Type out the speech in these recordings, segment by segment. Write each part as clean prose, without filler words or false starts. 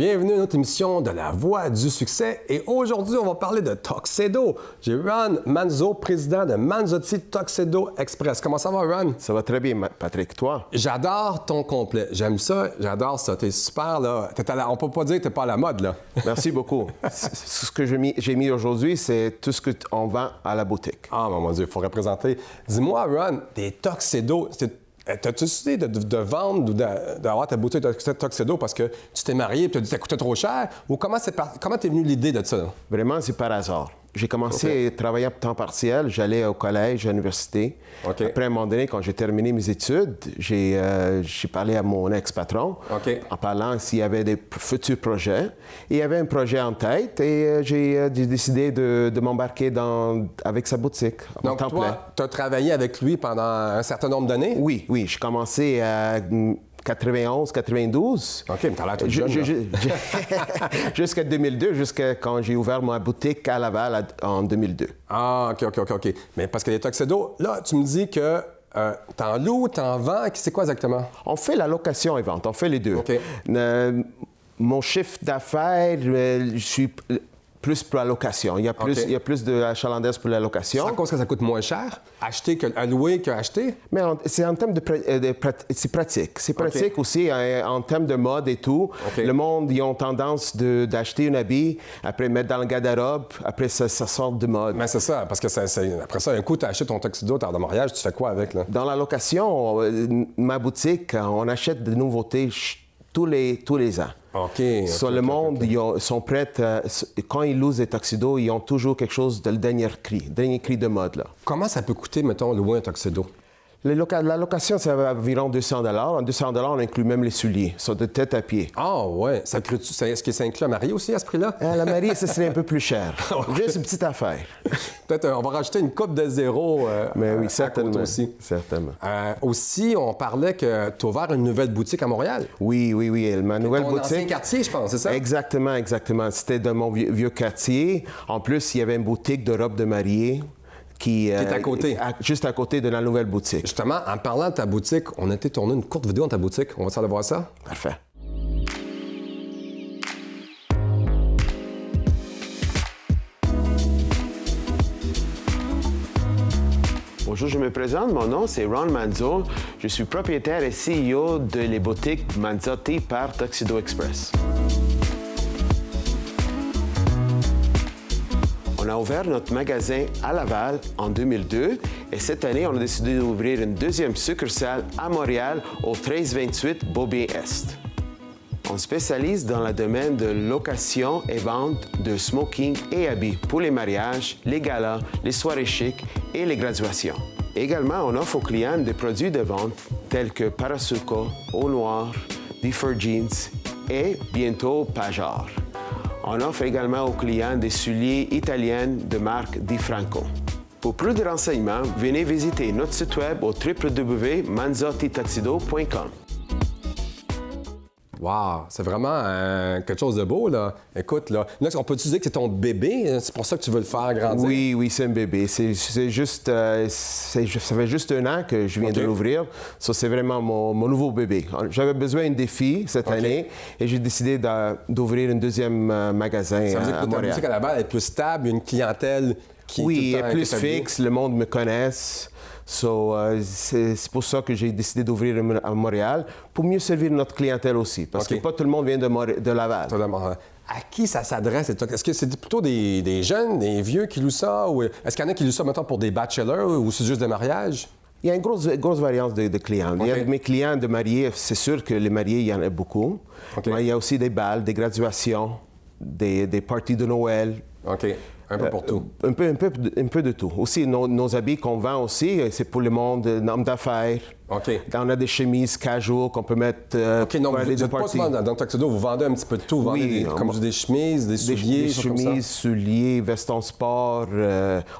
Bienvenue à notre émission de La Voix du succès. Et aujourd'hui, on va parler de Tuxedo. J'ai Ron Manzo, président de Manzotti Tuxedo Express. Comment ça va, Ron? Ça va très bien, Patrick. Toi? J'adore ton complet. J'aime ça, j'adore ça. T'es super, là. On peut pas dire que t'es pas à la mode, là. Merci beaucoup. Ce que j'ai mis aujourd'hui, c'est tout ce qu'on vend à la boutique. Ah, mon Dieu, il faut représenter. Dis-moi, Ron, des Tuxedo, t'as-tu décidé de vendre ou d'avoir ta boutique de Tuxedo parce que tu t'es marié et tu as dit que ça coûtait trop cher? Ou comment t'es venue l'idée de ça? Vraiment, c'est par hasard. J'ai commencé à travailler à temps partiel. J'allais au collège, à l'université. Après, à un moment donné, quand j'ai terminé mes études, j'ai parlé à mon ex-patron en parlant s'il y avait des futurs projets. Et il y avait un projet en tête et j'ai décidé de m'embarquer avec sa boutique en temps plein. Donc, toi, tu as travaillé avec lui pendant un certain nombre d'années? Oui. J'ai commencé à 91, 92. OK, mais t'as l'air tout jeune, jusqu'à 2002, jusqu'à quand j'ai ouvert ma boutique à Laval en 2002. Ah, OK. Mais parce que les Tuxedo, là, tu me dis que t'en loues, t'en vends, c'est quoi exactement? On fait la location et vente, on fait les deux. OK. Mon chiffre d'affaires, je suis plus pour la location. Il y a plus de achalandage pour la location. C'est à cause que ça coûte moins cher à louer qu'acheter? Mais c'est en termes c'est pratique. C'est pratique aussi en termes de mode et tout. Le monde, ils ont tendance d'acheter un habit, après mettre dans le garde-robe, après ça sort de mode. Mais c'est ça, parce que après ça, un coup, tu as acheté ton tuxedo, t'as de mariage, tu fais quoi avec, là? Dans la location, ma boutique, on achète des nouveautés tous les ans. Le monde, ils sont prêts, quand ils louent des tuxedos, ils ont toujours quelque chose de le dernier cri de mode, là. Comment ça peut coûter, mettons, louer un tuxedo? La location, c'est environ 200 $. En 200 $, on inclut même les souliers, sont de tête à pied. Ah, ouais. Est-ce que ça inclut la mariée aussi à ce prix-là? La mariée, ça serait un peu plus cher. Juste une petite affaire. Peut-être on va rajouter une coupe de zéro. Mais oui, certainement. Aussi. Certainement. Aussi, on parlait que tu as ouvert une nouvelle boutique à Montréal. Oui. Ma nouvelle boutique. Ancien quartier, je pense, c'est ça? Exactement. C'était dans mon vieux quartier. En plus, il y avait une boutique de robes de mariée. Qui est à côté. Juste à côté de la nouvelle boutique. Justement, en parlant de ta boutique, on a été tourner une courte vidéo dans ta boutique. On va aller voir ça? Parfait. Bonjour, je me présente. Mon nom, c'est Ron Manzo. Je suis propriétaire et CEO de les boutiques Manzotti par Tuxedo Express. On a ouvert notre magasin à Laval en 2002 et cette année, on a décidé d'ouvrir une deuxième succursale à Montréal au 1328 Beaubien-Est. On spécialise dans le domaine de location et vente de smoking et habits pour les mariages, les galas, les soirées chics et les graduations. Également, on offre aux clients des produits de vente tels que Parasuco, Eau Noire, Differ Jeans et bientôt Pajor. On offre également aux clients des souliers italiens de marque Di Franco. Pour plus de renseignements, venez visiter notre site web au www.manzottituxedo.com. Wow, c'est vraiment quelque chose de beau, là. Écoute, là on peut dire que c'est ton bébé? C'est pour ça que tu veux le faire grandir? Oui, c'est un bébé. C'est juste... ça fait juste un an que je viens de l'ouvrir. Ça, c'est vraiment mon nouveau bébé. J'avais besoin d'un défi cette année et j'ai décidé d'ouvrir un deuxième magasin ça veut dire que à Montréal. Ta boutique à la base est plus stable, une clientèle qui est plus fixe, le monde me connaisse. C'est pour ça que j'ai décidé d'ouvrir à Montréal, pour mieux servir notre clientèle aussi, parce que pas tout le monde vient de Laval. À qui ça s'adresse? Est-ce que c'est plutôt des jeunes, des vieux qui louent ça? Ou est-ce qu'il y en a qui louent ça, mettons, pour des bachelors ou c'est juste des mariages? Il y a une grosse variance de clients. Il y a mes clients de mariés, c'est sûr que les mariés, il y en a beaucoup. Mais il y a aussi des balles, des graduations, des parties de Noël. Un peu pour tout. Un peu de tout. Aussi, nos habits qu'on vend aussi, c'est pour le monde, homme d'affaires. On a des chemises casual qu'on peut mettre pour aller de party. Dans Tuxedo, vous vendez un petit peu de tout. Vous vendez comme des chemises, des souliers, des chemises, souliers, vestons sport.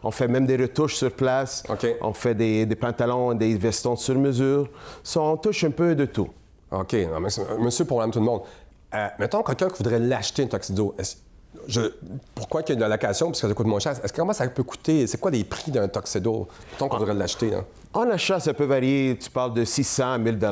On fait même des retouches sur place. On fait des pantalons, des vestons sur mesure. On touche un peu de tout. OK. Non, mais monsieur, pour tout le monde, mettons quelqu'un qui voudrait l'acheter, un Tuxedo. Pourquoi qu'il y a de la location? Parce que ça coûte moins cher. Comment ça peut coûter? C'est quoi les prix d'un Tuxedo? Mettons qu'on voudrait l'acheter. En achat, ça peut varier. Tu parles de 600 à 1000 $.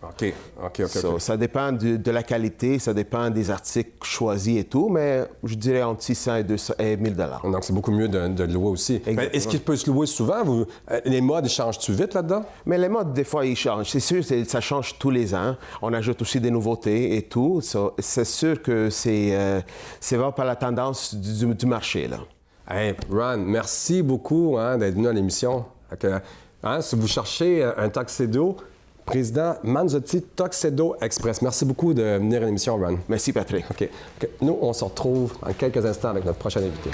OK. Ça dépend de la qualité, ça dépend des articles choisis et tout, mais je dirais entre 600 et 1000 $. Donc, c'est beaucoup mieux de le louer aussi. Exactement. Est-ce qu'il peut se louer souvent? Les modes, ils changent-tu vite là-dedans? Mais les modes, des fois, ils changent. C'est sûr, ça change tous les ans. On ajoute aussi des nouveautés et tout. C'est sûr que c'est vraiment pas la tendance du marché, là. Hey, Ron, merci beaucoup d'être venu à l'émission. Si vous cherchez un Tuxedo, président Manzotti Tuxedo Express. Merci beaucoup de venir à l'émission, Ron. Merci, Patrick. OK. Nous, on se retrouve en quelques instants avec notre prochain invité.